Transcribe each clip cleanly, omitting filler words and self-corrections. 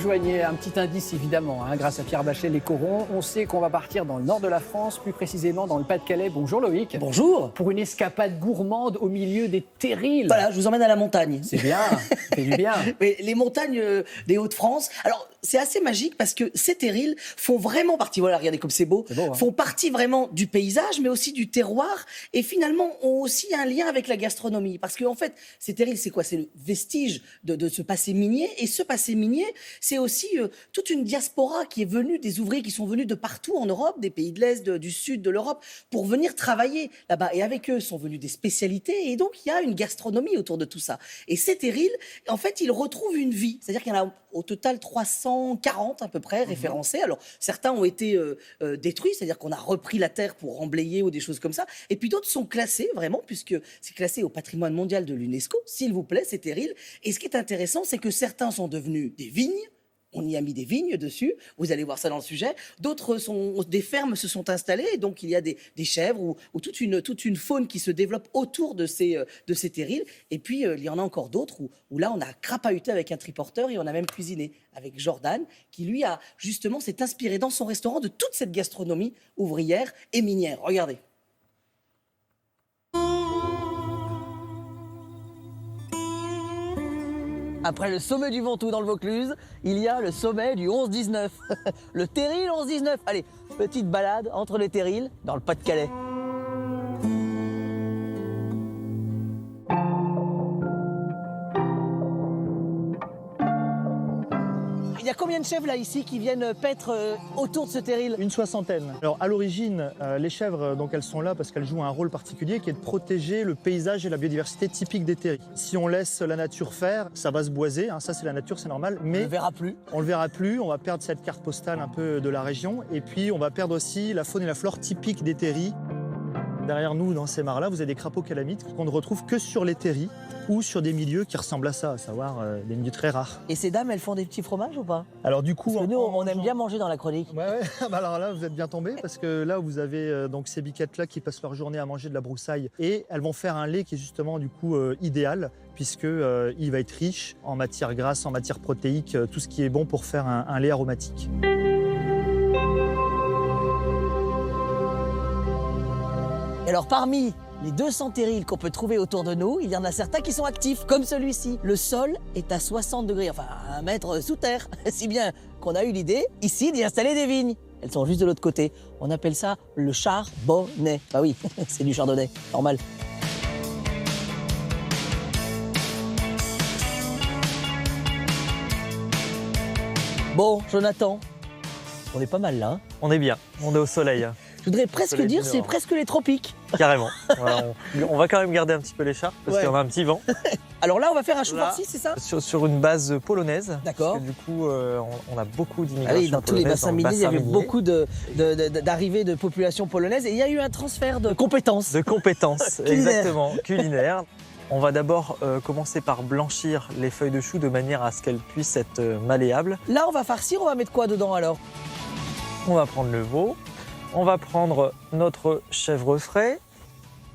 rejoignez, un petit indice évidemment, grâce à Pierre Bachet, les corons. On sait qu'on va partir dans le nord de la France, plus précisément dans le Pas-de-Calais. Bonjour Loïc. Bonjour. Pour une escapade gourmande au milieu des terrils. Voilà, je vous emmène à la montagne. C'est bien, ça fait du bien. Mais les montagnes des Hauts-de-France. Alors, c'est assez magique parce que ces terrils font vraiment partie, voilà, regardez comme c'est beau, font partie vraiment du paysage, mais aussi du terroir, et finalement ont aussi un lien avec la gastronomie. Parce qu'en fait, ces terrils, c'est quoi? C'est le vestige de ce passé minier, et ce passé minier, c'est aussi toute une diaspora qui est venue, des ouvriers qui sont venus de partout en Europe, des pays de l'Est, du Sud, de l'Europe, pour venir travailler là-bas. Et avec eux sont venues des spécialités, et donc il y a une gastronomie autour de tout ça. Et ces terrils, en fait, ils retrouvent une vie. C'est-à-dire qu'il y en a au total 340 à peu près référencés. Alors, certains ont été détruits, c'est-à-dire qu'on a repris la terre pour emblayer ou des choses comme ça. Et puis d'autres sont classés, vraiment, puisque c'est classé au patrimoine mondial de l'UNESCO, s'il vous plaît, c'est terrible. Et ce qui est intéressant, c'est que certains sont devenus des vignes. On y a mis des vignes dessus, vous allez voir ça dans le sujet. D'autres des fermes se sont installées, et donc il y a des chèvres ou toute une faune qui se développe autour de ces terrils. Et puis il y en a encore d'autres où là on a crapahuté avec un triporteur et on a même cuisiné avec Jordan, qui lui a justement s'est inspiré dans son restaurant de toute cette gastronomie ouvrière et minière. Regardez. Après le sommet du Ventoux dans le Vaucluse, il y a le sommet du 11-19. Le terril 11-19. Allez, petite balade entre les terrils dans le Pas-de-Calais. Il y a combien de chèvres là ici qui viennent paître autour de ce terril? Une soixantaine. Alors à l'origine, les chèvres, donc elles sont là parce qu'elles jouent un rôle particulier qui est de protéger le paysage et la biodiversité typique des terrils. Si on laisse la nature faire, ça va se boiser, ça c'est la nature, c'est normal, mais on ne le verra plus. On le verra plus, on va perdre cette carte postale un peu de la région, et puis on va perdre aussi la faune et la flore typique des terrils. Derrière nous, dans ces mares-là, vous avez des crapauds calamites qu'on ne retrouve que sur les terrils ou sur des milieux qui ressemblent à ça, à savoir des milieux très rares. Et ces dames, elles font des petits fromages ou pas? Alors du coup, parce que nous, on aime bien manger dans la chronique. Ouais. Alors là, vous êtes bien tombé parce que là, vous avez donc ces biquettes-là qui passent leur journée à manger de la broussaille et elles vont faire un lait qui est justement du coup idéal puisque il va être riche en matière grasse, en matière protéique, tout ce qui est bon pour faire un lait aromatique. Et alors parmi les 200 terrils qu'on peut trouver autour de nous, il y en a certains qui sont actifs, comme celui-ci. Le sol est à 60 degrés, enfin à 1 mètre sous terre, si bien qu'on a eu l'idée ici d'y installer des vignes. Elles sont juste de l'autre côté. On appelle ça le chardonnay. Bah oui, c'est du chardonnay, normal. Bon, Jonathan, on est pas mal là. On est bien, on est au soleil. Je voudrais presque dire, c'est presque les tropiques. Carrément. Voilà, on va quand même garder un petit peu l'écharpe parce qu'il y en a un petit vent. Alors là, on va faire un chou farci, c'est ça? Sur une base polonaise. D'accord. Du coup, on a beaucoup d'immigration polonaise. Dans tous les bassins miniers, il y avait beaucoup d'arrivées de population polonaise et il y a eu un transfert de compétences. De compétences, exactement, culinaires. On va d'abord commencer par blanchir les feuilles de chou de manière à ce qu'elles puissent être malléables. Là, on va farcir, on va mettre quoi dedans alors? On va prendre le veau. On va prendre notre chèvre frais.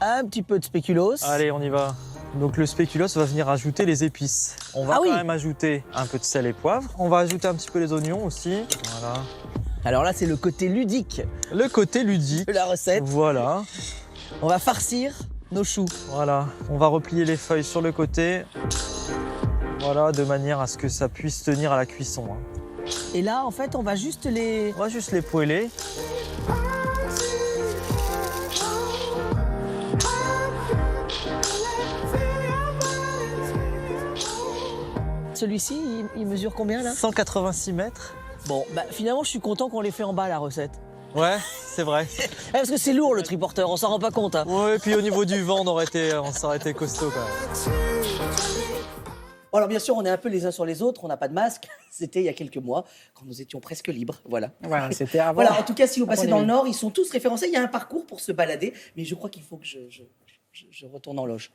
Un petit peu de spéculoos. Allez, on y va. Donc le spéculoos va venir ajouter les épices. On va quand même ajouter un peu de sel et poivre. On va ajouter un petit peu les oignons aussi. Voilà. Alors là, c'est le côté ludique. Le côté ludique. De la recette. Voilà. On va farcir nos choux. Voilà. On va replier les feuilles sur le côté. Voilà, de manière à ce que ça puisse tenir à la cuisson. Et là, en fait, on va juste les... On va juste les poêler. Celui-ci, il mesure combien là? 186 mètres. Bon, finalement, je suis content qu'on l'ait fait en bas, la recette. Ouais, c'est vrai. Parce que c'est lourd le triporteur, on s'en rend pas compte. Ouais, et puis au niveau du vent, on aurait été costaud quand même. Bon, alors bien sûr, on est un peu les uns sur les autres, on n'a pas de masque. C'était il y a quelques mois, quand nous étions presque libres. Voilà. C'était avant. Voilà, en tout cas, si vous passez dans le Nord, ils sont tous référencés. Il y a un parcours pour se balader, mais je crois qu'il faut que je retourne en loge.